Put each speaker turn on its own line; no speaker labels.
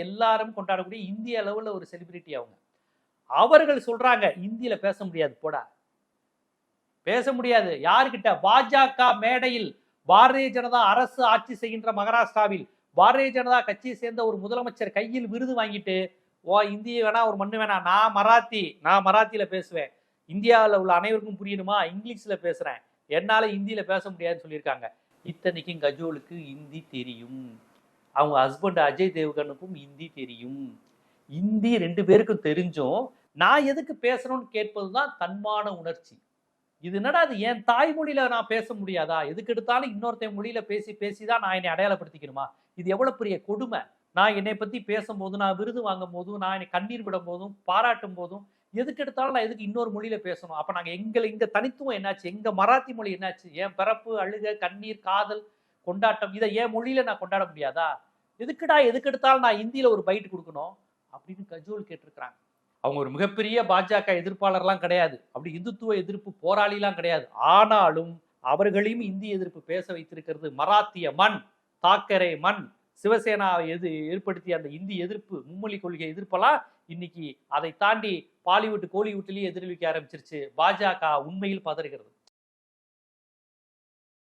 எல்லாரும் கொண்டாடக்கூடிய இந்திய அளவுல ஒரு செலிபிரிட்டி அவங்க. அவர்கள் சொல்றாங்க இந்தியில பேச முடியாது போடா, பேச முடியாது. யாருக்கிட்ட? பாஜக மேடையில் பாரதிய ஜனதா அரசு ஆட்சி செய்கின்ற மகாராஷ்டிராவில் பாரதிய ஜனதா கட்சியை சேர்ந்த ஒரு முதலமைச்சர் கையில் விருது வாங்கிட்டு, ஓ இந்திய வேணா ஒரு மண்ணு வேணா, நான் மராத்தியில பேசுவேன், இந்தியாவில் உள்ள அனைவருக்கும் புரியணுமா இங்கிலீஷ்ல பேசுறேன், என்னால இந்தியில பேச முடியாதுன்னு சொல்லியிருக்காங்க. இத்தனைக்கும் கஜோலுக்கு ஹிந்தி தெரியும், அவங்க ஹஸ்பண்ட் அஜய் தேவ்கனுக்கும் ஹிந்தி தெரியும். ஹிந்தி 2 பேருக்கும் தெரிஞ்சும் நான் எதுக்கு பேசணும்னு கேட்பதுதான் தன்மான உணர்ச்சி. இது என்னடா அது என் தாய்மொழியில நான் பேச முடியாதா? எதுக்கு எடுத்தாலும் இன்னொருத்தன் மொழியில பேசிதான் நான் என்னை அடையாளப்படுத்திக்கணுமா? இது எவ்வளவு பெரிய கொடுமை. நான் என்னை பத்தி பேசும்போது, நான் விருது வாங்கும் போதும், நான் என்னை கண்ணீர் விடும் போதும், பாராட்டும் போதும், எதுக்கு எடுத்தாலும் நான் எதுக்கு இன்னொரு மொழியில பேசணும்? அப்ப நாங்க எங்க தனித்துவம் என்னாச்சு? எங்க மராத்தி மொழி என்னாச்சு? என் பிறப்பு, அழுக, கண்ணீர், காதல், கொண்டாட்டம் இதை என் மொழியில நான் கொண்டாட முடியாதா? எதுக்கு எடுத்தாலும் நான் இந்தியில ஒரு பைட் கொடுக்கணும் அப்படின்னு கஜோல் கேட்டிருக்கிறாங்க. அவங்க ஒரு மிகப்பெரிய பாஜக எதிர்ப்பாளர்லாம் கிடையாது, அப்படி இந்துத்துவ எதிர்ப்பு போராளிலாம் கிடையாது. ஆனாலும் அவர்களையும் இந்திய எதிர்ப்பு பேச வைத்திருக்கிறது மராத்திய மண், தாக்கரே மண், சிவசேனா ஏற்படுத்திய அந்த இந்தி எதிர்ப்பு, மும்மொழி கொள்கை எதிர்ப்பெல்லாம் இன்னைக்கு அதை தாண்டி பாலிவுட் கோலிவுட்லயே எதிரொலிக்க ஆரம்பிச்சிருச்சு. பாஜக உண்மையில் பதறுகிறது.